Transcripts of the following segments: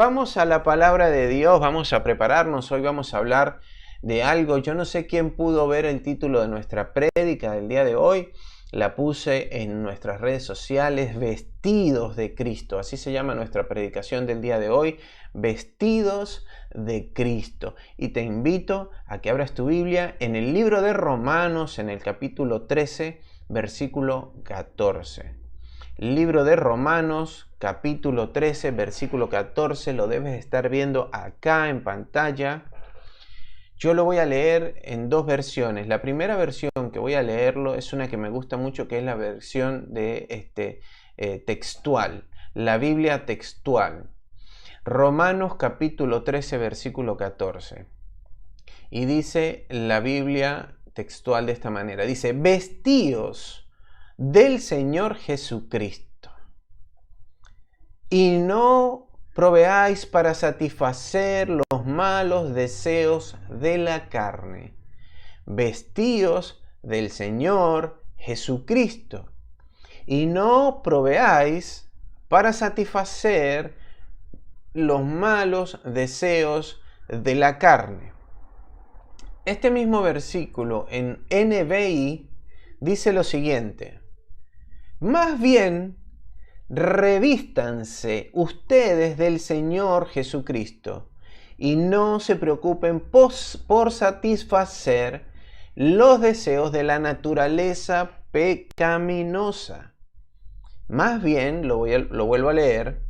Vamos a la palabra de Dios, vamos a prepararnos. Hoy vamos a hablar de algo. Yo no sé quién pudo ver el título de nuestra prédica del día de hoy. La puse en nuestras redes sociales, Vestidos de Cristo. Así se llama nuestra predicación del día de hoy, Vestidos de Cristo. Y te invito a que abras tu Biblia en el libro de Romanos, en el capítulo 13, versículo 14. Libro de Romanos, capítulo 13, versículo 14, lo debes estar viendo acá en pantalla. Yo lo voy a leer en dos versiones. La primera versión que voy a leerlo es una que me gusta mucho, que es la versión de textual, la Biblia textual. Romanos, capítulo 13, versículo 14. Y dice la Biblia textual de esta manera. Dice, vestíos del Señor Jesucristo, y no proveáis para satisfacer los malos deseos de la carne. Vestíos del Señor Jesucristo, y no proveáis para satisfacer los malos deseos de la carne. Este mismo versículo en NBI dice lo siguiente: más bien, revístanse ustedes del Señor Jesucristo y no se preocupen por satisfacer los deseos de la naturaleza pecaminosa. Más bien, lo vuelvo a leer,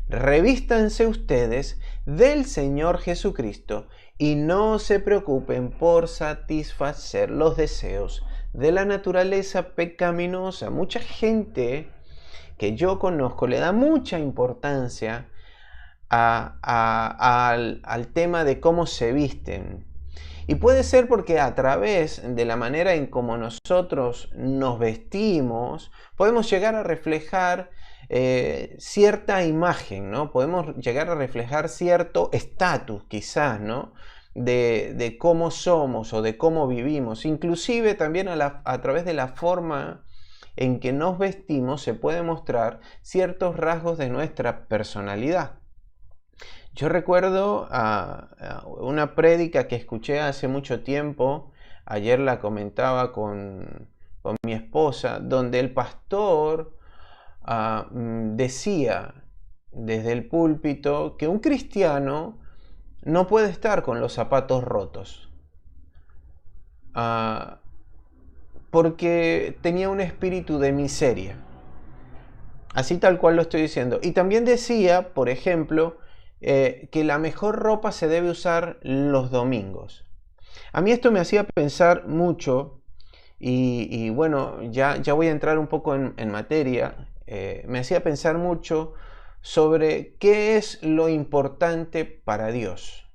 revístanse ustedes del Señor Jesucristo y no se preocupen por satisfacer los deseos de la naturaleza pecaminosa. Mucha gente que yo conozco le da mucha importancia al tema de cómo se visten. Y puede ser porque a través de la manera en cómo nosotros nos vestimos, podemos llegar a reflejar cierta imagen, ¿no? Podemos llegar a reflejar cierto estatus, quizás, ¿no? De cómo somos o de cómo vivimos. Inclusive también a través de la forma en que nos vestimos se puede mostrar ciertos rasgos de nuestra personalidad. Yo recuerdo una prédica que escuché hace mucho tiempo, ayer la comentaba con mi esposa, donde el pastor decía desde el púlpito que un cristiano no puede estar con los zapatos rotos, porque tenía un espíritu de miseria. Así tal cual lo estoy diciendo. Y también decía, por ejemplo, que la mejor ropa se debe usar los domingos. A mí esto me hacía pensar mucho y bueno, ya voy a entrar un poco en materia. Me hacía pensar mucho sobre qué es lo importante para Dios.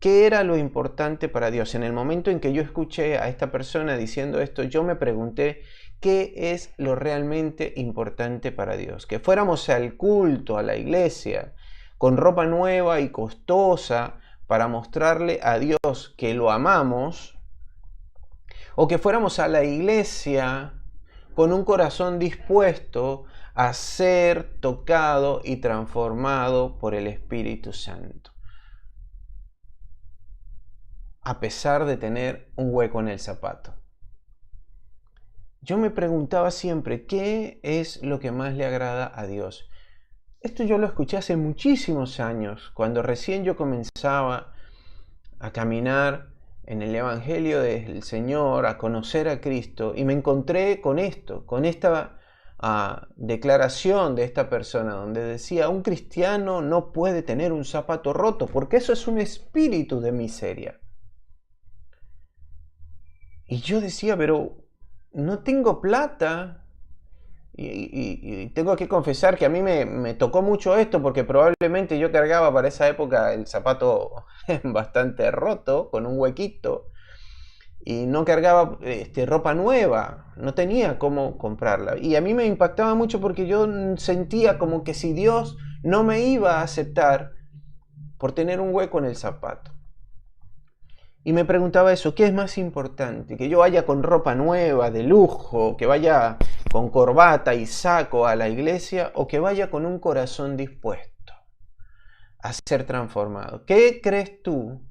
¿Qué era lo importante para Dios? En el momento en que yo escuché a esta persona diciendo esto, yo me pregunté, ¿qué es lo realmente importante para Dios? Que fuéramos al culto, a la iglesia, con ropa nueva y costosa para mostrarle a Dios que lo amamos, o que fuéramos a la iglesia con un corazón dispuesto a ser tocado y transformado por el Espíritu Santo, a pesar de tener un hueco en el zapato. Yo me preguntaba siempre, ¿qué es lo que más le agrada a Dios? Esto yo lo escuché hace muchísimos años, cuando recién yo comenzaba a caminar en el Evangelio del Señor, a conocer a Cristo, y me encontré con esto, con esta declaración de esta persona, donde decía, un cristiano no puede tener un zapato roto, porque eso es un espíritu de miseria. Y yo decía, pero no tengo plata. Y tengo que confesar que a mí me tocó mucho esto, porque probablemente yo cargaba para esa época el zapato bastante roto, con un huequito, y no cargaba ropa nueva, no tenía cómo comprarla. Y a mí me impactaba mucho porque yo sentía como que si Dios no me iba a aceptar por tener un hueco en el zapato. Y me preguntaba eso, ¿qué es más importante? ¿Que yo vaya con ropa nueva, de lujo, que vaya con corbata y saco a la iglesia, o que vaya con un corazón dispuesto a ser transformado. ¿Qué crees tú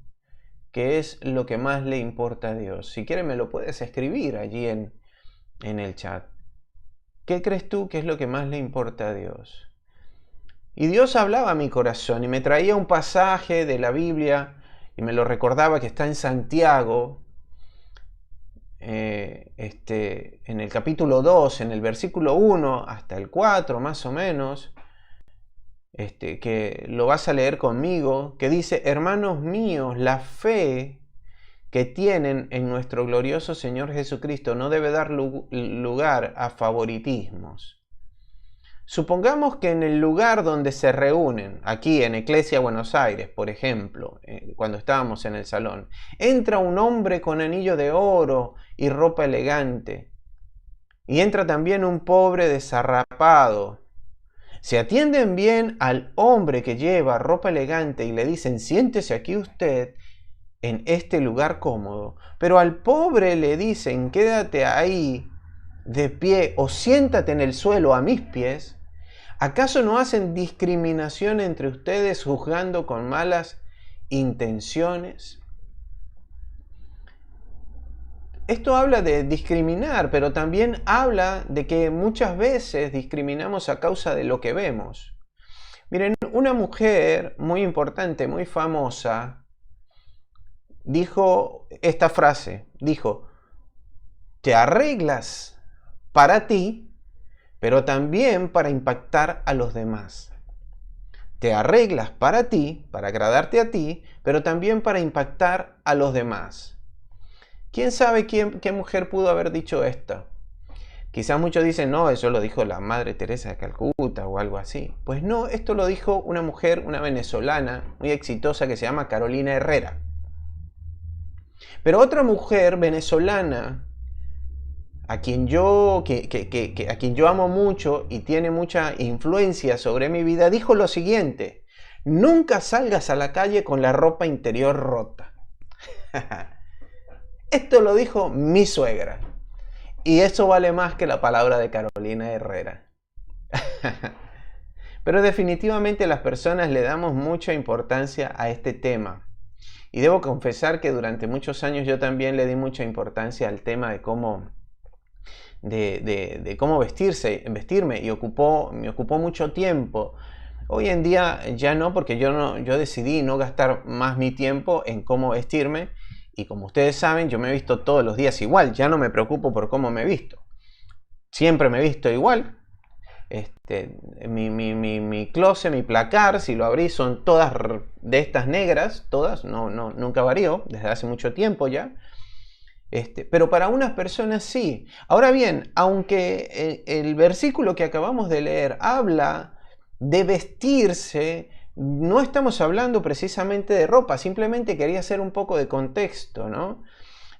que es lo que más le importa a Dios? Si quieres me lo puedes escribir allí en el chat. ¿Qué crees tú que es lo que más le importa a Dios? Y Dios hablaba a mi corazón y me traía un pasaje de la Biblia y me lo recordaba, que está en Santiago, en el capítulo 2, en el versículo 1 hasta el 4 más o menos, que lo vas a leer conmigo, que dice: hermanos míos, la fe que tienen en nuestro glorioso Señor Jesucristo no debe dar lugar a favoritismos. Supongamos que en el lugar donde se reúnen, aquí en Iglesia Buenos Aires, por ejemplo, cuando estábamos en el salón, entra un hombre con anillo de oro y ropa elegante, y entra también un pobre desarrapado. Se atienden bien al hombre que lleva ropa elegante y le dicen: siéntese aquí usted en este lugar cómodo, pero al pobre le dicen: quédate ahí de pie o siéntate en el suelo a mis pies. ¿Acaso no hacen discriminación entre ustedes juzgando con malas intenciones? Esto habla de discriminar, pero también habla de que muchas veces discriminamos a causa de lo que vemos. Miren, una mujer muy importante, muy famosa, dijo esta frase, dijo: te arreglas para ti, pero también para impactar a los demás. Te arreglas para ti, para agradarte a ti, pero también para impactar a los demás. ¿Quién sabe qué mujer pudo haber dicho esto? Quizás muchos dicen: no, eso lo dijo la Madre Teresa de Calcuta o algo así. Pues no, esto lo dijo una mujer, una venezolana muy exitosa que se llama Carolina Herrera. Pero otra mujer venezolana a quien yo amo mucho y tiene mucha influencia sobre mi vida, dijo lo siguiente: nunca salgas a la calle con la ropa interior rota. Esto lo dijo mi suegra. Y eso vale más que la palabra de Carolina Herrera. Pero definitivamente las personas le damos mucha importancia a este tema. Y debo confesar que durante muchos años yo también le di mucha importancia al tema de cómo vestirme, y me ocupó mucho tiempo. Hoy en día ya no, porque yo decidí no gastar más mi tiempo en cómo vestirme, y como ustedes saben, yo me he visto todos los días igual, ya no me preocupo por cómo me visto. Siempre me he visto igual. Mi closet, mi placar, si lo abrí, son todas de estas negras, todas, nunca varío, desde hace mucho tiempo ya. Pero para unas personas sí. Ahora bien, aunque el versículo que acabamos de leer habla de vestirse, no estamos hablando precisamente de ropa, simplemente quería hacer un poco de contexto, ¿no?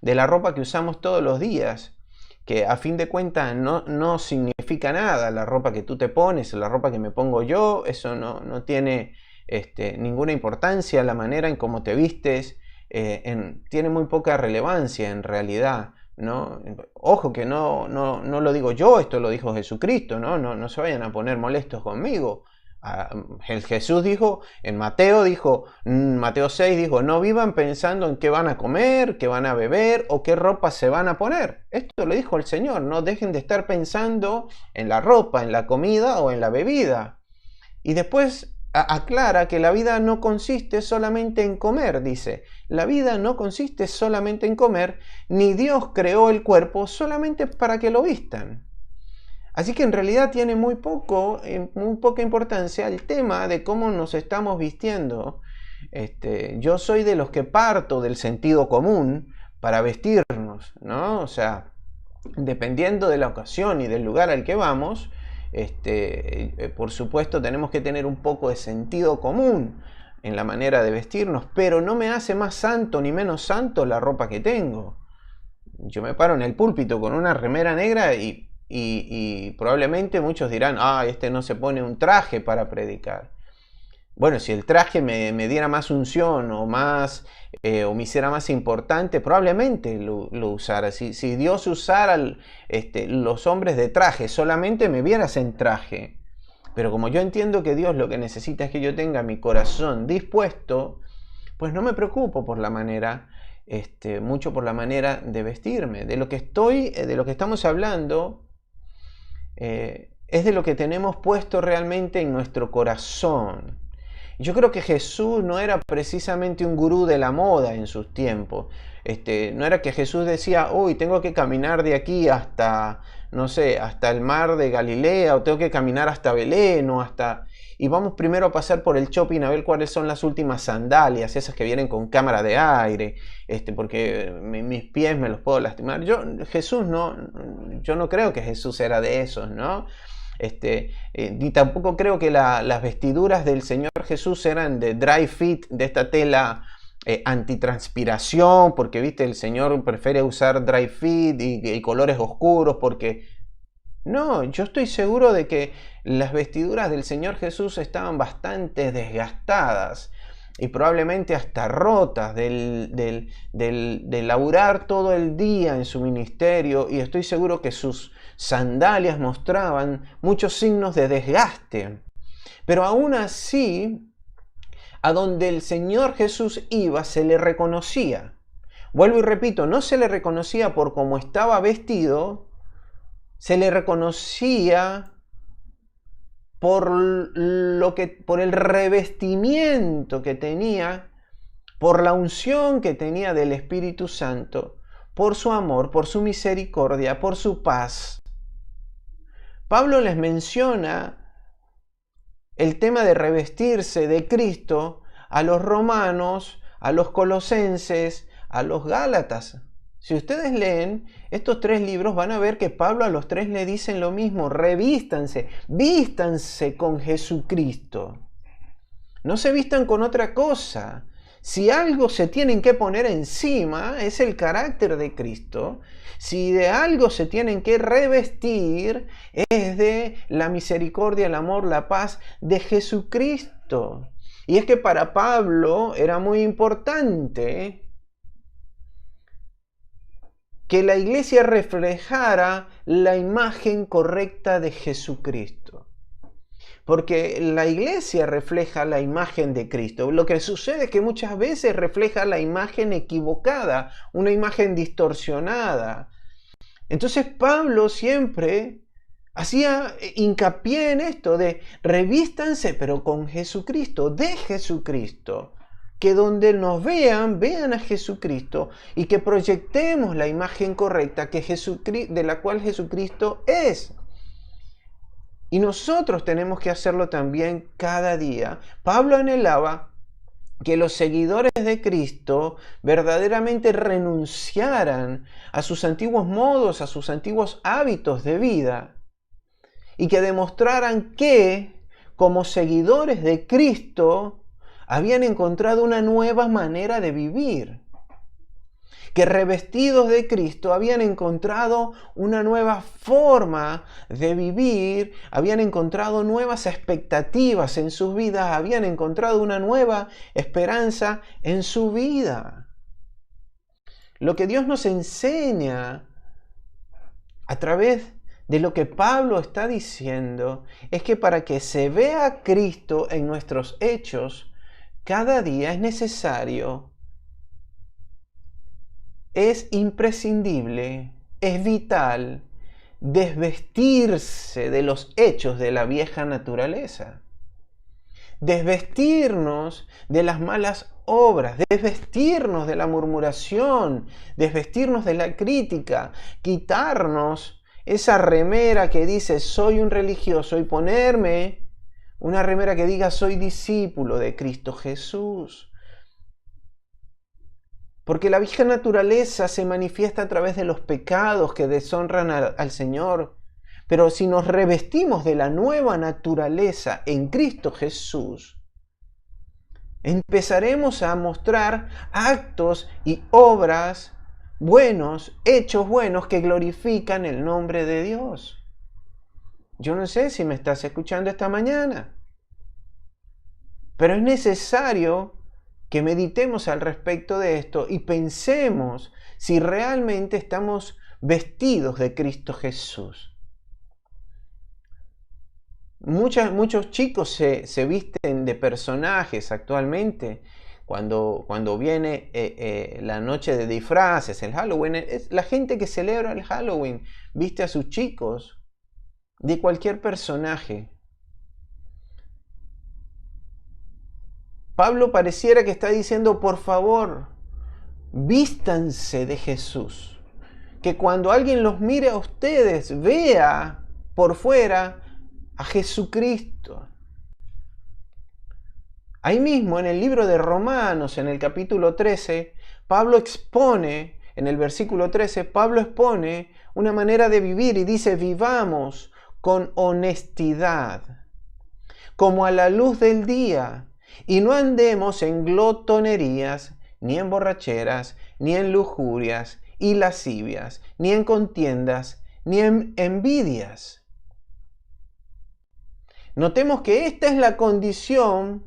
De la ropa que usamos todos los días, que a fin de cuentas no significa nada. La ropa que tú te pones, la ropa que me pongo yo, eso no tiene ninguna importancia. La manera en cómo te vistes tiene muy poca relevancia en realidad, ¿no? Ojo que no lo digo yo, esto lo dijo Jesucristo, no se vayan a poner molestos conmigo. Jesús dijo, en Mateo 6 dijo: no vivan pensando en qué van a comer, qué van a beber o qué ropa se van a poner. Esto lo dijo el Señor: no dejen de estar pensando en la ropa, en la comida o en la bebida. Y después aclara que la vida no consiste solamente en comer, dice: la vida no consiste solamente en comer, ni Dios creó el cuerpo solamente para que lo vistan. Así que en realidad tiene muy poca importancia el tema de cómo nos estamos vistiendo. Yo soy de los que parto del sentido común para vestirnos, ¿no? O sea, dependiendo de la ocasión y del lugar al que vamos, por supuesto tenemos que tener un poco de sentido común en la manera de vestirnos, pero no me hace más santo ni menos santo la ropa que tengo. Yo me paro en el púlpito con una remera negra y probablemente muchos dirán: este no se pone un traje para predicar. Bueno, si el traje me diera más unción o me hiciera más importante, probablemente lo usara. Si Dios usara los hombres de traje, solamente me vieras en traje. Pero como yo entiendo que Dios lo que necesita es que yo tenga mi corazón dispuesto, pues no me preocupo por la manera, mucho por la manera de vestirme. De lo que estamos hablando, es de lo que tenemos puesto realmente en nuestro corazón. Yo creo que Jesús no era precisamente un gurú de la moda en sus tiempos. No era que Jesús decía, uy, tengo que caminar de aquí hasta, no sé, hasta el mar de Galilea, o tengo que caminar hasta Belén, o hasta... Y vamos primero a pasar por el shopping a ver cuáles son las últimas sandalias, esas que vienen con cámara de aire, porque mis pies me los puedo lastimar. Yo no creo que Jesús era de esos, ¿no? Ni tampoco creo que las vestiduras del Señor Jesús eran de dry fit, de esta tela antitranspiración, porque viste, el Señor prefiere usar dry fit y colores oscuros, porque no, yo estoy seguro de que las vestiduras del Señor Jesús estaban bastante desgastadas y probablemente hasta rotas del laburar todo el día en su ministerio, y estoy seguro que sus sandalias mostraban muchos signos de desgaste. Pero aún así, a donde el Señor Jesús iba, se le reconocía. Vuelvo y repito, no se le reconocía por cómo estaba vestido, se le reconocía por el revestimiento que tenía, por la unción que tenía del Espíritu Santo, por su amor, por su misericordia, por su paz. Pablo les menciona el tema de revestirse de Cristo a los romanos, a los colosenses, a los gálatas. Si ustedes leen estos 3 libros, van a ver que Pablo a los 3 le dicen lo mismo: revístanse, vístanse con Jesucristo. No se vistan con otra cosa. Si algo se tienen que poner encima, es el carácter de Cristo. Si de algo se tienen que revestir, es de la misericordia, el amor, la paz de Jesucristo. Y es que para Pablo era muy importante que la iglesia reflejara la imagen correcta de Jesucristo. Porque la iglesia refleja la imagen de Cristo. Lo que sucede es que muchas veces refleja la imagen equivocada, una imagen distorsionada. Entonces Pablo siempre hacía hincapié en esto de revístanse, pero con Jesucristo, de Jesucristo. Que donde nos vean a Jesucristo, y que proyectemos la imagen correcta de la cual Jesucristo es. Y nosotros tenemos que hacerlo también cada día. Pablo anhelaba que los seguidores de Cristo verdaderamente renunciaran a sus antiguos modos, a sus antiguos hábitos de vida, y que demostraran que, como seguidores de Cristo, habían encontrado una nueva manera de vivir. Que revestidos de Cristo habían encontrado una nueva forma de vivir, habían encontrado nuevas expectativas en sus vidas, habían encontrado una nueva esperanza en su vida. Lo que Dios nos enseña a través de lo que Pablo está diciendo es que para que se vea a Cristo en nuestros hechos, cada día es necesario, es imprescindible, es vital desvestirse de los hechos de la vieja naturaleza. Desvestirnos de las malas obras, desvestirnos de la murmuración, desvestirnos de la crítica, quitarnos esa remera que dice soy un religioso y ponerme una remera que diga soy discípulo de Cristo Jesús. Porque la vieja naturaleza se manifiesta a través de los pecados que deshonran al Señor. Pero si nos revestimos de la nueva naturaleza en Cristo Jesús, empezaremos a mostrar actos y obras buenos, hechos buenos que glorifican el nombre de Dios. Yo no sé si me estás escuchando esta mañana, pero es necesario que meditemos al respecto de esto y pensemos si realmente estamos vestidos de Cristo Jesús. Muchos chicos se visten de personajes actualmente. Cuando viene la noche de disfraces, el Halloween, es la gente que celebra el Halloween viste a sus chicos de cualquier personaje. Pablo pareciera que está diciendo, por favor, vístanse de Jesús. Que cuando alguien los mire a ustedes, vea por fuera a Jesucristo. Ahí mismo en el libro de Romanos, en el capítulo 13, Pablo expone, en el versículo 13, Pablo expone una manera de vivir y dice, vivamos con honestidad, como a la luz del día, y no andemos en glotonerías, ni en borracheras, ni en lujurias y lascivias, ni en contiendas, ni en envidias. Notemos que esta es la condición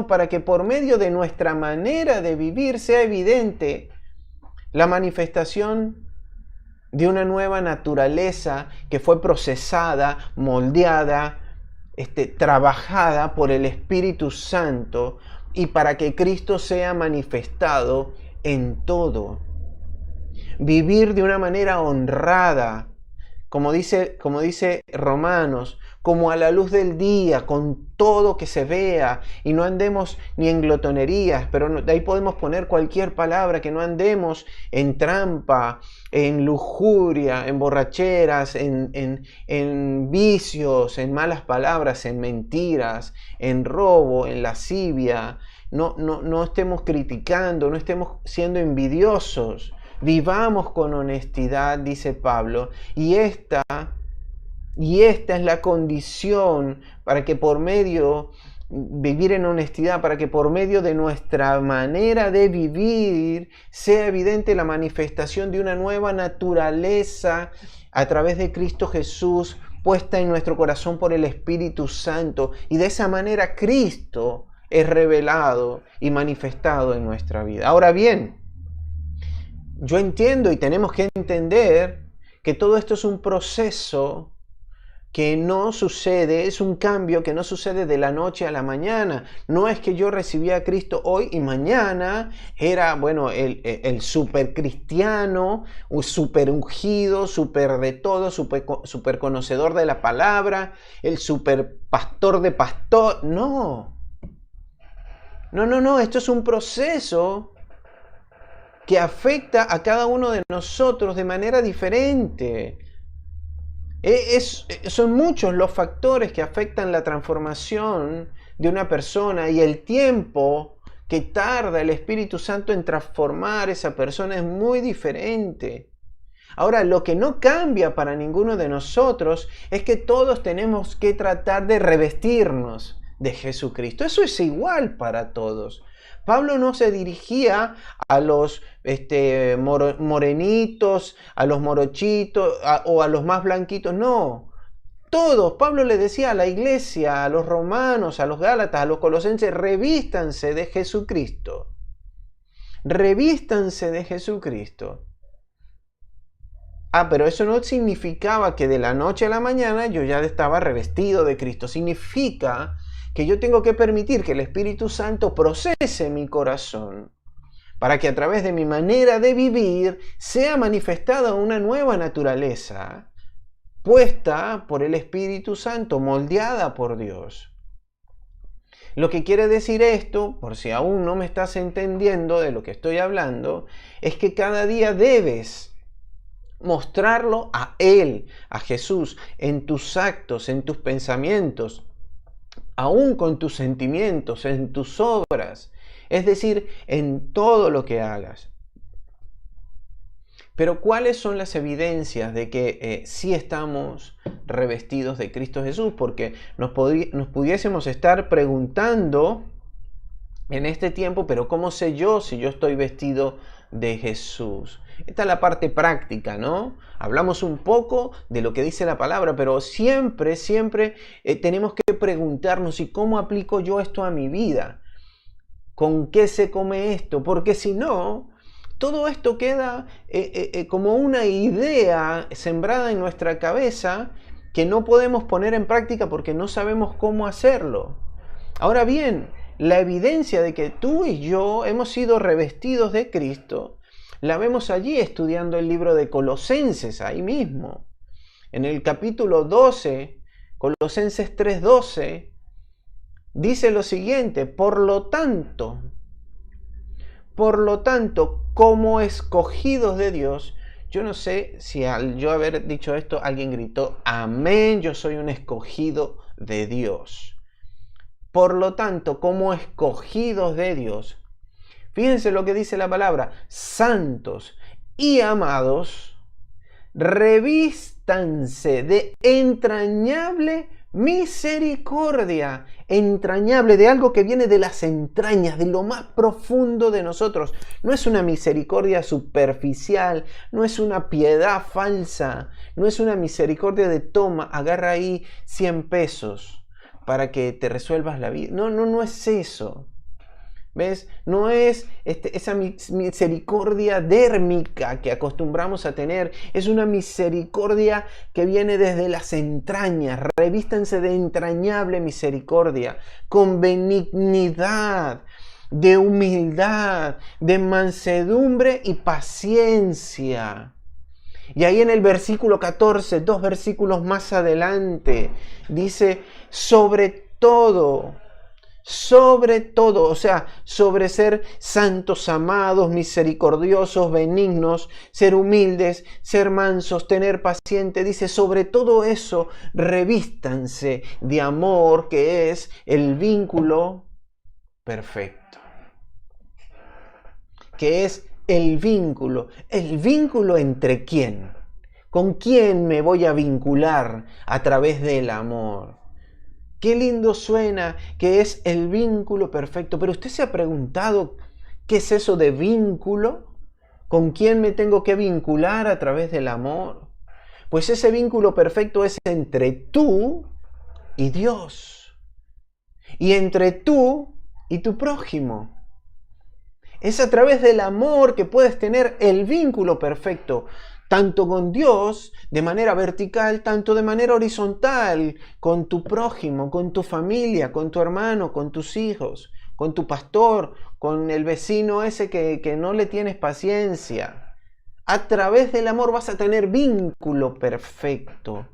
para que por medio de nuestra manera de vivir sea evidente la manifestación de una nueva naturaleza que fue procesada, moldeada, trabajada por el Espíritu Santo y para que Cristo sea manifestado en todo. Vivir de una manera honrada, como dice Romanos, como a la luz del día, con todo que se vea, y no andemos ni en glotonerías, pero de ahí podemos poner cualquier palabra, que no andemos en trampa, en lujuria, en borracheras, en vicios, en malas palabras, en mentiras, en robo, en lascivia. No estemos criticando, no estemos siendo envidiosos. Vivamos con honestidad, dice Pablo, y esta es la condición para que vivir en honestidad, para que por medio de nuestra manera de vivir sea evidente la manifestación de una nueva naturaleza a través de Cristo Jesús, puesta en nuestro corazón por el Espíritu Santo, y de esa manera Cristo es revelado y manifestado en nuestra vida. Ahora bien, yo entiendo y tenemos que entender que todo esto es un proceso que no sucede, es un cambio que no sucede de la noche a la mañana. No es que yo recibí a Cristo hoy y mañana era, el super cristiano, super ungido, super de todo, super conocedor de la palabra, el super pastor de pastor. No, esto es un proceso que afecta a cada uno de nosotros de manera diferente. Son muchos los factores que afectan la transformación de una persona, y el tiempo que tarda el Espíritu Santo en transformar esa persona es muy diferente. Ahora, lo que no cambia para ninguno de nosotros es que todos tenemos que tratar de revestirnos de Jesucristo. Eso es igual para todos. Pablo no se dirigía a los morenitos, a los morochitos o a los más blanquitos, no. Todos, Pablo le decía a la iglesia, a los romanos, a los gálatas, a los colosenses, revístanse de Jesucristo. Revístanse de Jesucristo. Pero eso no significaba que de la noche a la mañana yo ya estaba revestido de Cristo. Significa que yo tengo que permitir que el Espíritu Santo procese mi corazón para que a través de mi manera de vivir sea manifestada una nueva naturaleza puesta por el Espíritu Santo, moldeada por Dios. Lo que quiere decir esto, por si aún no me estás entendiendo de lo que estoy hablando, es que cada día debes mostrarlo a Él, a Jesús, en tus actos, en tus pensamientos, aún con tus sentimientos, en tus obras, es decir, en todo lo que hagas. Pero ¿cuáles son las evidencias de que sí estamos revestidos de Cristo Jesús? Porque nos pudiésemos estar preguntando en este tiempo, pero ¿cómo sé yo si yo estoy vestido de Jesús? Esta es la parte práctica, ¿no? Hablamos un poco de lo que dice la palabra, pero siempre tenemos que preguntarnos, ¿y cómo aplico yo esto a mi vida? ¿Con qué se come esto? Porque si no, todo esto queda como una idea sembrada en nuestra cabeza que no podemos poner en práctica porque no sabemos cómo hacerlo. Ahora bien, la evidencia de que tú y yo hemos sido revestidos de Cristo, la vemos allí estudiando el libro de Colosenses, ahí mismo. En el capítulo 12, Colosenses 3:12, dice lo siguiente: por lo tanto, como escogidos de Dios. Yo no sé si al yo haber dicho esto alguien gritó, amén, yo soy un escogido de Dios. Por lo tanto, como escogidos de Dios, fíjense lo que dice la palabra, santos y amados, revístanse de entrañable misericordia, entrañable, de algo que viene de las entrañas, de lo más profundo de nosotros. No es una misericordia superficial, no es una piedad falsa, no es una misericordia de toma, agarra ahí 100 pesos para que te resuelvas la vida. No es eso. ¿Ves? No es esa misericordia dérmica que acostumbramos a tener. Es una misericordia que viene desde las entrañas. Revístanse de entrañable misericordia, con benignidad, de humildad, de mansedumbre y paciencia. Y ahí en el versículo 14, 2 versículos más adelante, dice, sobre todo, o sea, sobre ser santos, amados, misericordiosos, benignos, ser humildes, ser mansos, tener paciencia. Dice, sobre todo eso, revístanse de amor, que es el vínculo perfecto. Que es el vínculo. ¿El vínculo entre quién? ¿Con quién me voy a vincular a través del amor? Qué lindo suena que es el vínculo perfecto, pero usted se ha preguntado qué es eso de vínculo, con quién me tengo que vincular a través del amor. Pues ese vínculo perfecto es entre tú y Dios, y entre tú y tu prójimo. Es a través del amor que puedes tener el vínculo perfecto, tanto con Dios de manera vertical, tanto de manera horizontal, con tu prójimo, con tu familia, con tu hermano, con tus hijos, con tu pastor, con el vecino ese que no le tienes paciencia. A través del amor vas a tener vínculo perfecto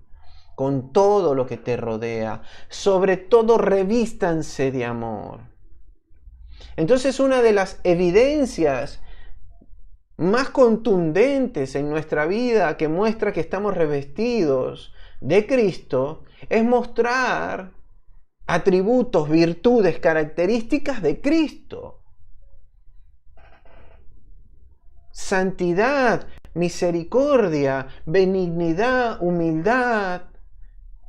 con todo lo que te rodea. Sobre todo, revístanse de amor. Entonces, una de las evidencias más contundentes en nuestra vida que muestra que estamos revestidos de Cristo es mostrar atributos, virtudes, características de Cristo. Santidad, misericordia, benignidad, humildad,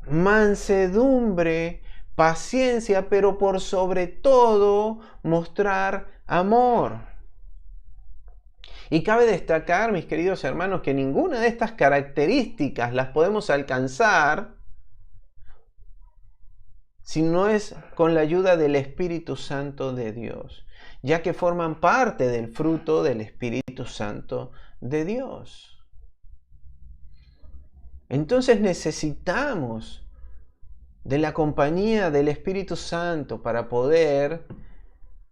mansedumbre, paciencia, pero por sobre todo mostrar amor. Y cabe destacar, mis queridos hermanos, que ninguna de estas características las podemos alcanzar si no es con la ayuda del Espíritu Santo de Dios, ya que forman parte del fruto del Espíritu Santo de Dios. Entonces necesitamos de la compañía del Espíritu Santo para poder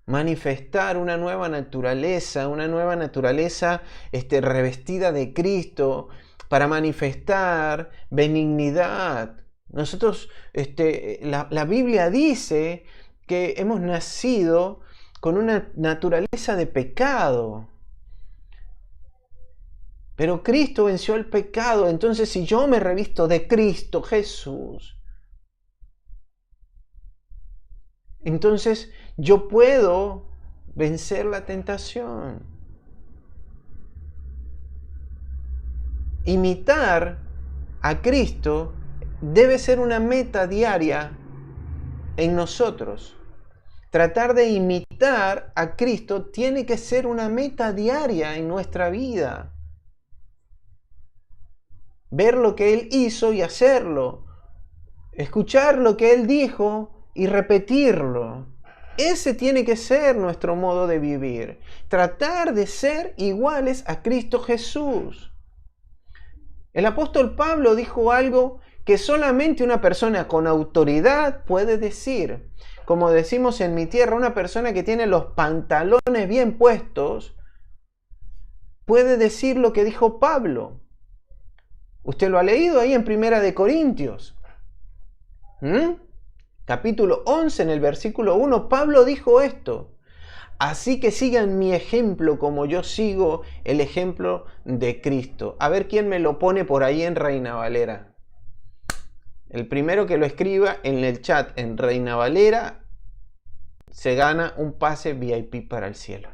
manifestar una nueva naturaleza revestida de Cristo, para manifestar benignidad. Nosotros, la Biblia dice que hemos nacido con una naturaleza de pecado. Pero Cristo venció el pecado. Entonces, si yo me revisto de Cristo Jesús, entonces yo puedo vencer la tentación. Imitar a Cristo debe ser una meta diaria en nosotros. Tratar de imitar a Cristo tiene que ser una meta diaria en nuestra vida. Ver lo que Él hizo y hacerlo. Escuchar lo que Él dijo y repetirlo. Ese tiene que ser nuestro modo de vivir. Tratar de ser iguales a Cristo Jesús. El apóstol Pablo dijo algo que solamente una persona con autoridad puede decir. Como decimos en mi tierra, una persona que tiene los pantalones bien puestos puede decir lo que dijo Pablo. Usted lo ha leído ahí en Primera de Corintios. Capítulo 11, en el versículo 1, Pablo dijo esto. Así que sigan mi ejemplo como yo sigo el ejemplo de Cristo. A ver quién me lo pone por ahí en Reina Valera. El primero que lo escriba en el chat en Reina Valera se gana un pase VIP para el cielo.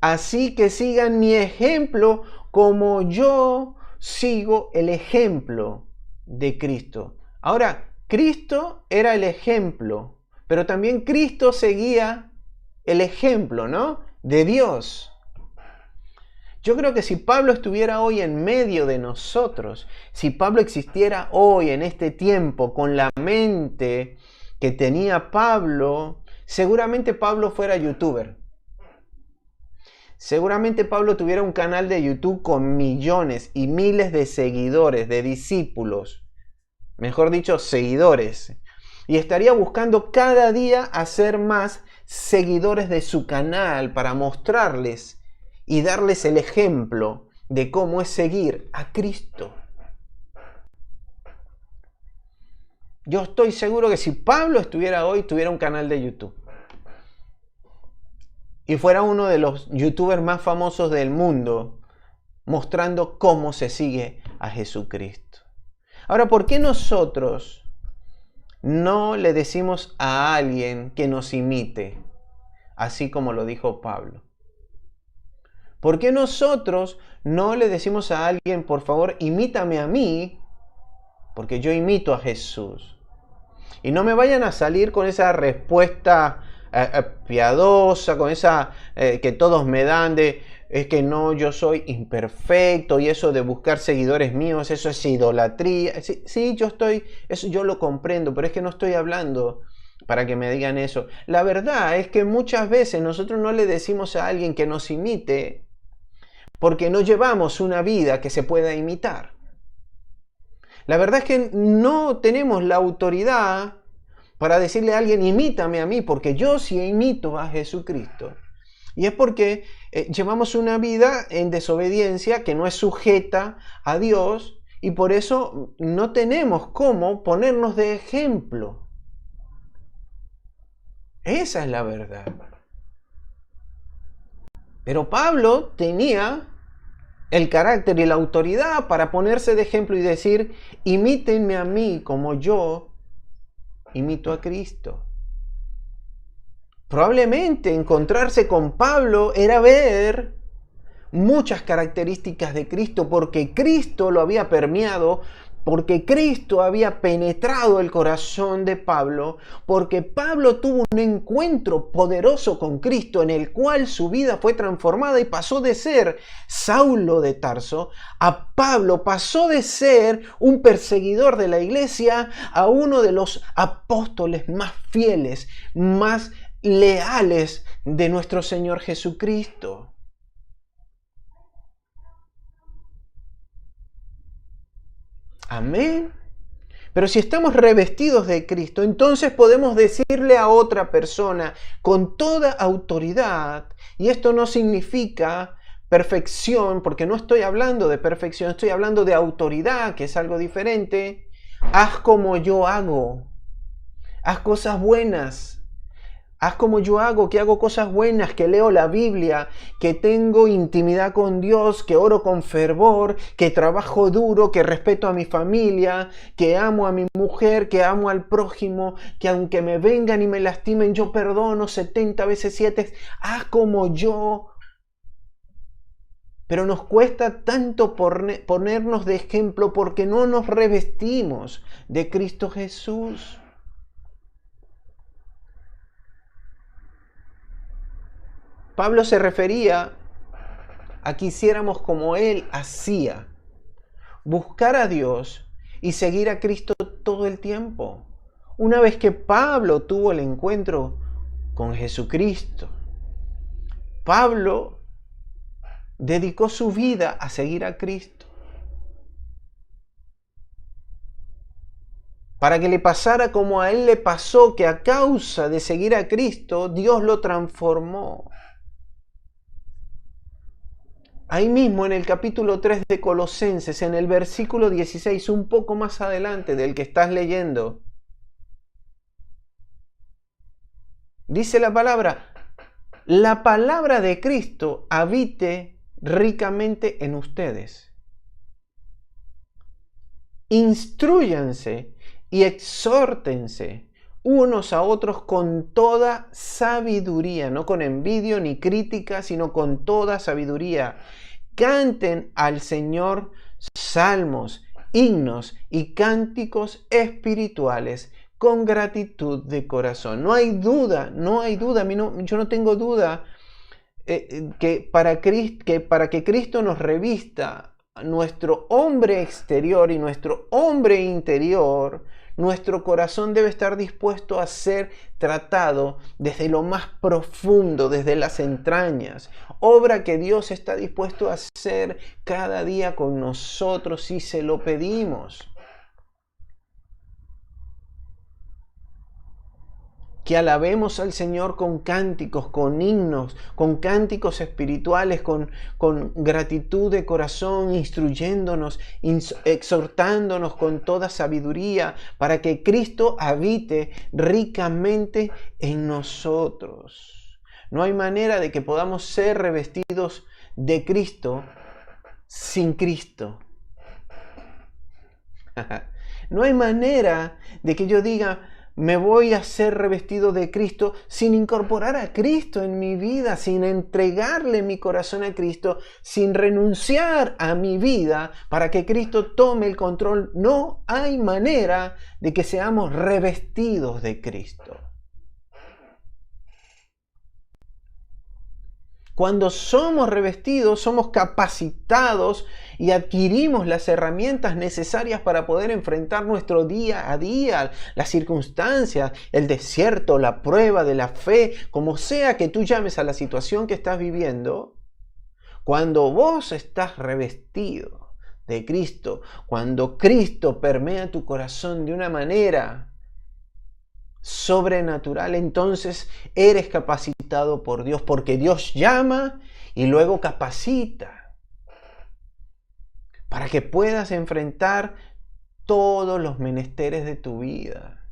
Así que sigan mi ejemplo como yo sigo el ejemplo de Cristo. Ahora, Cristo era el ejemplo, pero también Cristo seguía el ejemplo, ¿no? De Dios. Yo creo que si Pablo estuviera hoy en medio de nosotros, si Pablo existiera hoy en este tiempo con la mente que tenía Pablo, seguramente Pablo fuera youtuber. Seguramente Pablo tuviera un canal de YouTube con millones y miles de seguidores, de discípulos. Mejor dicho, seguidores. Y estaría buscando cada día hacer más seguidores de su canal para mostrarles y darles el ejemplo de cómo es seguir a Cristo. Yo estoy seguro que si Pablo estuviera hoy, tuviera un canal de YouTube. Y fuera uno de los youtubers más famosos del mundo, mostrando cómo se sigue a Jesucristo. Ahora, ¿por qué nosotros no le decimos a alguien que nos imite, así como lo dijo Pablo? ¿Por qué nosotros no le decimos a alguien, por favor, imítame a mí, porque yo imito a Jesús? Y no me vayan a salir con esa respuesta piadosa, con esa que todos me dan de, es que no, yo soy imperfecto y eso de buscar seguidores míos, eso es idolatría. Sí, eso yo lo comprendo, pero es que no estoy hablando para que me digan eso. La verdad es que muchas veces nosotros no le decimos a alguien que nos imite porque no llevamos una vida que se pueda imitar. La verdad es que no tenemos la autoridad para decirle a alguien, imítame a mí, porque yo sí imito a Jesucristo. Y es porque llevamos una vida en desobediencia que no es sujeta a Dios y por eso no tenemos cómo ponernos de ejemplo. Esa es la verdad. Pero Pablo tenía el carácter y la autoridad para ponerse de ejemplo y decir, imítenme a mí como yo imito a Cristo. Probablemente encontrarse con Pablo era ver muchas características de Cristo porque Cristo lo había permeado, porque Cristo había penetrado el corazón de Pablo, porque Pablo tuvo un encuentro poderoso con Cristo en el cual su vida fue transformada y pasó de ser Saulo de Tarso a Pablo, pasó de ser un perseguidor de la iglesia a uno de los apóstoles más fieles, más leales de nuestro Señor Jesucristo. Amén. Pero si estamos revestidos de Cristo, entonces podemos decirle a otra persona con toda autoridad, y esto no significa perfección, porque no estoy hablando de perfección, estoy hablando de autoridad, que es algo diferente. Haz como yo hago, haz cosas buenas. Haz como yo hago, que hago cosas buenas, que leo la Biblia, que tengo intimidad con Dios, que oro con fervor, que trabajo duro, que respeto a mi familia, que amo a mi mujer, que amo al prójimo, que aunque me vengan y me lastimen, yo perdono 70 veces 7. Haz como yo. Pero nos cuesta tanto ponernos de ejemplo porque no nos revestimos de Cristo Jesús. Pablo se refería a que hiciéramos como él hacía, buscar a Dios y seguir a Cristo todo el tiempo. Una vez que Pablo tuvo el encuentro con Jesucristo, Pablo dedicó su vida a seguir a Cristo. para que le pasara como a él le pasó, que a causa de seguir a Cristo, Dios lo transformó. Ahí mismo en el capítulo 3 de Colosenses, en el versículo 16, un poco más adelante del que estás leyendo, dice la palabra de Cristo habite ricamente en ustedes. Instrúyanse y exhórtense unos a otros con toda sabiduría, no con envidia ni crítica, sino con toda sabiduría. Canten al Señor salmos, himnos y cánticos espirituales con gratitud de corazón. No hay duda, yo no tengo duda que para que Cristo nos revista nuestro hombre exterior y nuestro hombre interior, nuestro corazón debe estar dispuesto a ser tratado desde lo más profundo, desde las entrañas. Obra que Dios está dispuesto a hacer cada día con nosotros si se lo pedimos. Que alabemos al Señor con cánticos, con himnos, con cánticos espirituales, con gratitud de corazón, instruyéndonos, exhortándonos con toda sabiduría, para que Cristo habite ricamente en nosotros. No hay manera de que podamos ser revestidos de Cristo sin Cristo. No hay manera de que yo diga, me voy a ser revestido de Cristo sin incorporar a Cristo en mi vida, sin entregarle mi corazón a Cristo, sin renunciar a mi vida para que Cristo tome el control. No hay manera de que seamos revestidos de Cristo. Cuando somos revestidos, somos capacitados y adquirimos las herramientas necesarias para poder enfrentar nuestro día a día, las circunstancias, el desierto, la prueba de la fe, como sea que tú llames a la situación que estás viviendo. Cuando vos estás revestido de Cristo, cuando Cristo permea tu corazón de una manera sobrenatural, entonces eres capacitado por Dios, porque Dios llama y luego capacita para que puedas enfrentar todos los menesteres de tu vida.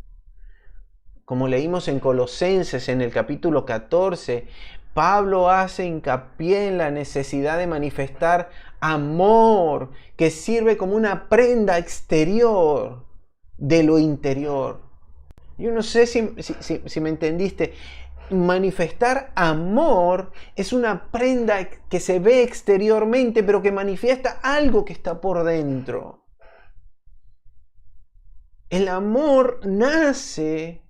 Como leímos en Colosenses en el capítulo 14, Pablo hace hincapié en la necesidad de manifestar amor que sirve como una prenda exterior de lo interior. Yo no sé si me entendiste. Manifestar amor es una prenda que se ve exteriormente, pero que manifiesta algo que está por dentro. El amor nace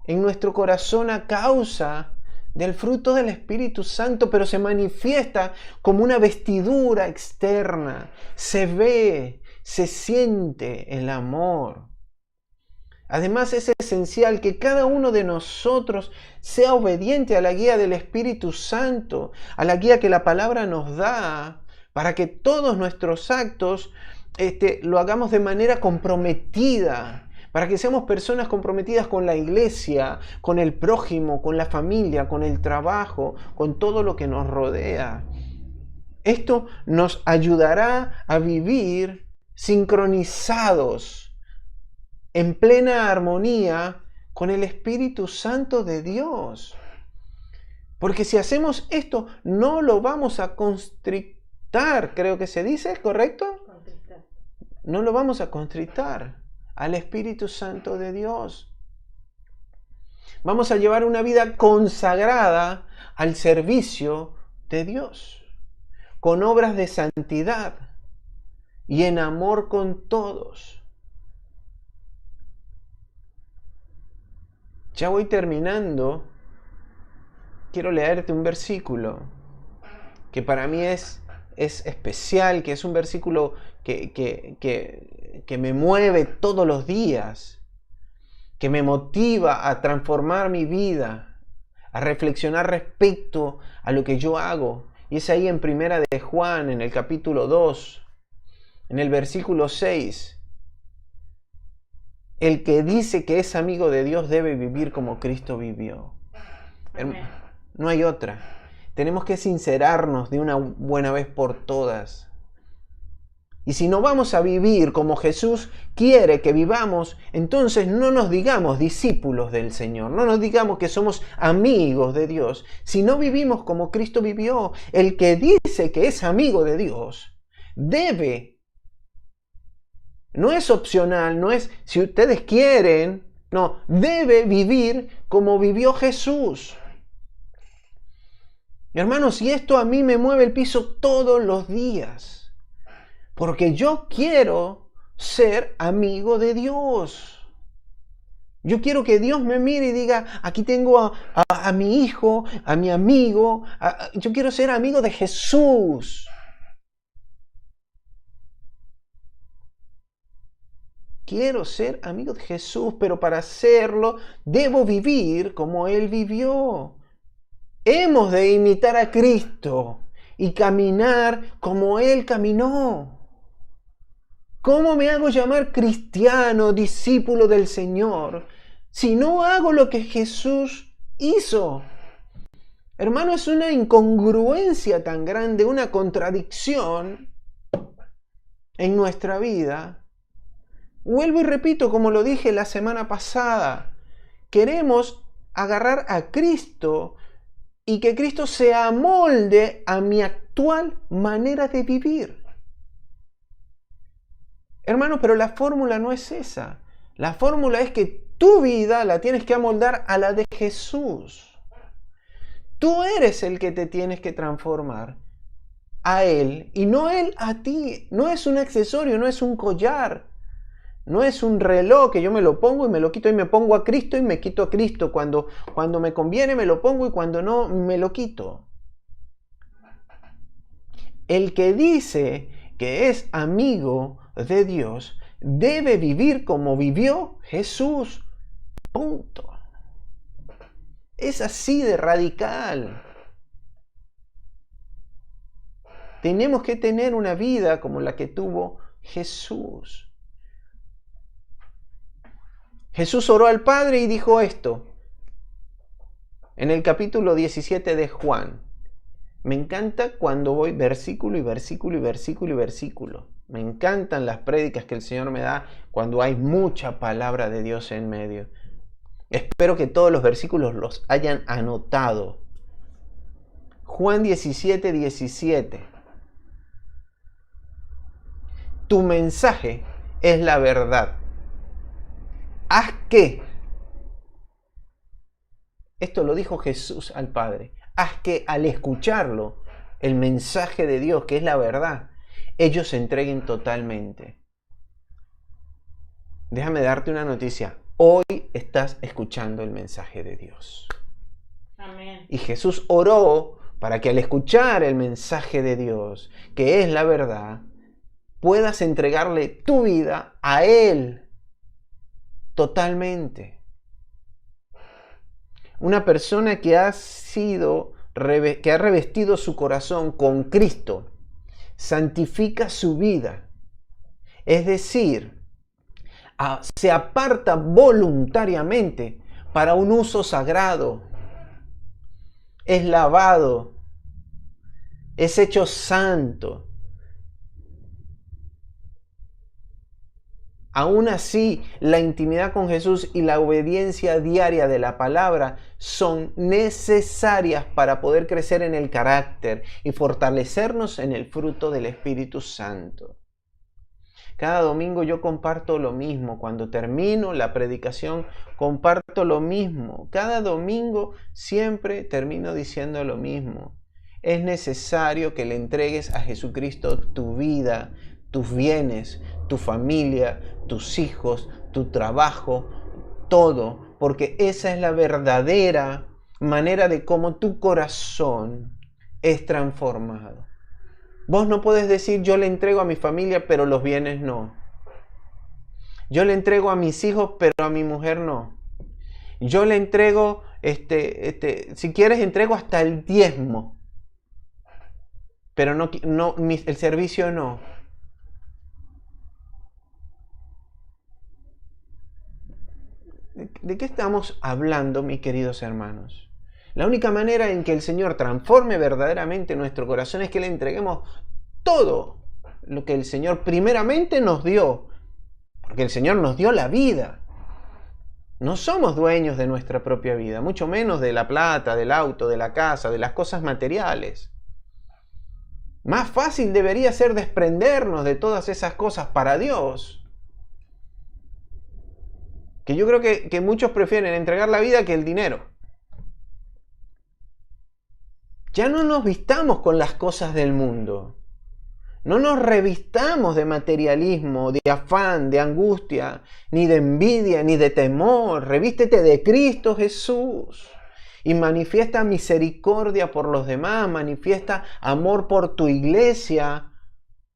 en nuestro corazón a causa del fruto del Espíritu Santo, pero se manifiesta como una vestidura externa. Se ve, se siente el amor. Además, es esencial que cada uno de nosotros sea obediente a la guía del Espíritu Santo, a la guía que la palabra nos da, para que todos nuestros actos lo hagamos de manera comprometida, para que seamos personas comprometidas con la iglesia, con el prójimo, con la familia, con el trabajo, con todo lo que nos rodea. Esto nos ayudará a vivir sincronizados, en plena armonía con el Espíritu Santo de Dios. Porque si hacemos esto, no lo vamos a constrictar, creo que se dice, ¿correcto? Constrictar. No lo vamos a constrictar al Espíritu Santo de Dios. Vamos a llevar una vida consagrada al servicio de Dios, con obras de santidad y en amor con todos. Ya voy terminando. Quiero leerte un versículo que para mí es especial, que es un versículo que me mueve todos los días, que me motiva a transformar mi vida, a reflexionar respecto a lo que yo hago. Y es ahí en Primera de Juan, en el capítulo 2, en el versículo 6. El que dice que es amigo de Dios debe vivir como Cristo vivió. No hay otra. Tenemos que sincerarnos de una buena vez por todas. Y si no vamos a vivir como Jesús quiere que vivamos, entonces no nos digamos discípulos del Señor, no nos digamos que somos amigos de Dios. Si no vivimos como Cristo vivió, el que dice que es amigo de Dios debe, no es opcional, no es si ustedes quieren, no, debe vivir como vivió Jesús. Hermanos, y esto a mí me mueve el piso todos los días. Porque yo quiero ser amigo de Dios. Yo quiero que Dios me mire y diga, aquí tengo a mi hijo, a mi amigo. Yo quiero ser amigo de Jesús. Quiero ser amigo de Jesús, pero para hacerlo debo vivir como Él vivió. Hemos de imitar a Cristo y caminar como Él caminó. ¿Cómo me hago llamar cristiano, discípulo del Señor, si no hago lo que Jesús hizo? Hermano, es una incongruencia tan grande, una contradicción en nuestra vida. Vuelvo y repito, como lo dije la semana pasada, queremos agarrar a Cristo y que Cristo se amolde a mi actual manera de vivir. Hermano, pero la fórmula no es esa. La fórmula es que tu vida la tienes que amoldar a la de Jesús. Tú eres el que te tienes que transformar a Él y no Él a ti. No es un accesorio, no es un collar, no es un reloj que yo me lo pongo y me lo quito y me pongo a Cristo y me quito a Cristo. Cuando me conviene me lo pongo y cuando no me lo quito. El que dice que es amigo de Dios debe vivir como vivió Jesús. Punto. Es así de radical. Tenemos que tener una vida como la que tuvo Jesús. Jesús oró al Padre y dijo esto en el capítulo 17 de Juan. Me encanta cuando voy versículo y versículo y versículo y versículo. Me encantan las prédicas que el Señor me da cuando hay mucha palabra de Dios en medio. Espero que todos los versículos los hayan anotado. Juan 17, 17. Tu mensaje es la verdad. Haz que. Esto lo dijo Jesús al Padre. Haz que al escucharlo, el mensaje de Dios, que es la verdad, ellos se entreguen totalmente. Déjame darte una noticia. Hoy estás escuchando el mensaje de Dios. Amén. Y Jesús oró para que al escuchar el mensaje de Dios, que es la verdad, puedas entregarle tu vida a Él totalmente. Una persona que ha revestido su corazón con Cristo, santifica su vida. Es decir, se aparta voluntariamente para un uso sagrado. Es lavado, es hecho santo. Aún así, la intimidad con Jesús y la obediencia diaria de la palabra son necesarias para poder crecer en el carácter y fortalecernos en el fruto del Espíritu Santo. Cada domingo yo comparto lo mismo. Cuando termino la predicación, comparto lo mismo. Cada domingo siempre termino diciendo lo mismo. Es necesario que le entregues a Jesucristo tu vida, tus bienes, tu familia, tus hijos, tu trabajo, todo, porque esa es la verdadera manera de cómo tu corazón es transformado. Vos no podés decir yo le entrego a mi familia pero los bienes no. Yo le entrego a mis hijos pero a mi mujer no. Yo le entrego, si quieres entrego hasta el diezmo, pero el servicio no. ¿De qué estamos hablando, mis queridos hermanos? La única manera en que el Señor transforme verdaderamente nuestro corazón es que le entreguemos todo lo que el Señor primeramente nos dio. Porque el Señor nos dio la vida. No somos dueños de nuestra propia vida, mucho menos de la plata, del auto, de la casa, de las cosas materiales. Más fácil debería ser desprendernos de todas esas cosas para Dios. Que yo creo que muchos prefieren entregar la vida que el dinero. Ya no nos vistamos con las cosas del mundo. No nos revistamos de materialismo, de afán, de angustia, ni de envidia, ni de temor. Revístete de Cristo Jesús y manifiesta misericordia por los demás, manifiesta amor por tu iglesia,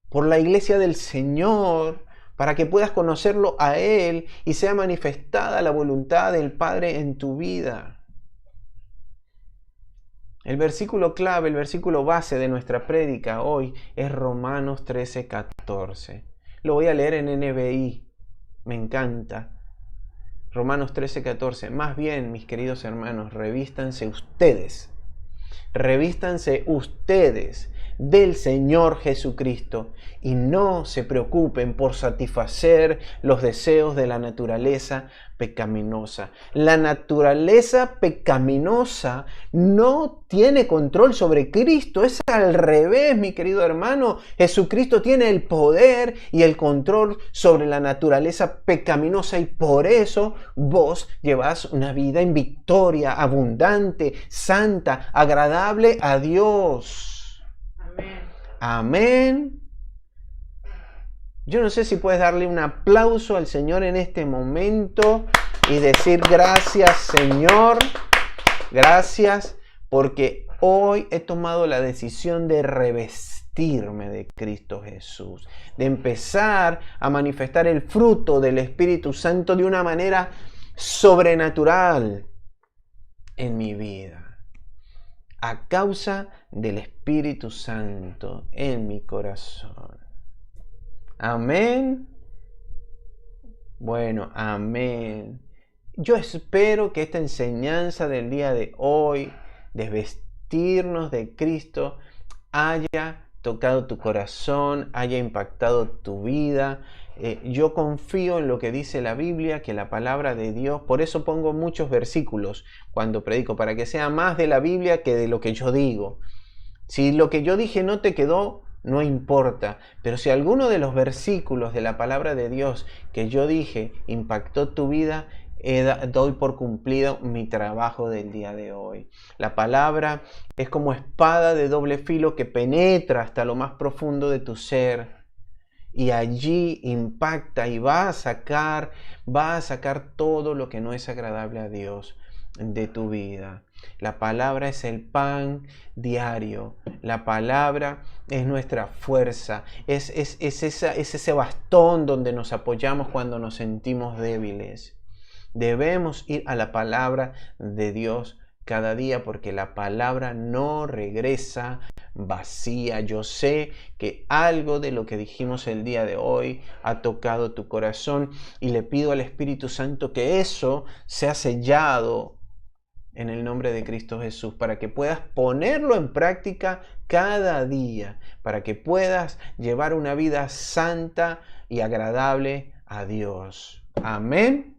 por la iglesia del Señor, para que puedas conocerlo a Él y sea manifestada la voluntad del Padre en tu vida. El versículo clave, el versículo base de nuestra prédica hoy es Romanos 13:14. Lo voy a leer en NBI, me encanta. Romanos 13:14. Más bien, mis queridos hermanos, revístanse ustedes del Señor Jesucristo y no se preocupen por satisfacer los deseos de la naturaleza pecaminosa. La naturaleza pecaminosa no tiene control sobre Cristo, es al revés, mi querido hermano. Jesucristo tiene el poder y el control sobre la naturaleza pecaminosa y por eso vos llevás una vida en victoria, abundante, santa, agradable a Dios. Amén. Yo no sé si puedes darle un aplauso al Señor en este momento y decir gracias, Señor. Gracias porque hoy he tomado la decisión de revestirme de Cristo Jesús, de empezar a manifestar el fruto del Espíritu Santo de una manera sobrenatural en mi vida. A causa del Espíritu Santo en mi corazón. Amén. Bueno, amén. Yo espero que esta enseñanza del día de hoy, de vestirnos de Cristo, haya tocado tu corazón, haya impactado tu vida. Yo confío en lo que dice la Biblia, que la palabra de Dios, por eso pongo muchos versículos cuando predico, para que sea más de la Biblia que de lo que yo digo. Si lo que yo dije no te quedó, no importa, pero si alguno de los versículos de la palabra de Dios que yo dije impactó tu vida, doy por cumplido mi trabajo del día de hoy. La palabra es como espada de doble filo que penetra hasta lo más profundo de tu ser y allí impacta y va a sacar todo lo que no es agradable a Dios de tu vida. La palabra es el pan diario. La palabra es nuestra fuerza. Es ese bastón donde nos apoyamos cuando nos sentimos débiles. Debemos ir a la palabra de Dios cada día porque la palabra no regresa vacía. Yo sé que algo de lo que dijimos el día de hoy ha tocado tu corazón y le pido al Espíritu Santo que eso sea sellado en el nombre de Cristo Jesús, para que puedas ponerlo en práctica cada día, para que puedas llevar una vida santa y agradable a Dios. Amén.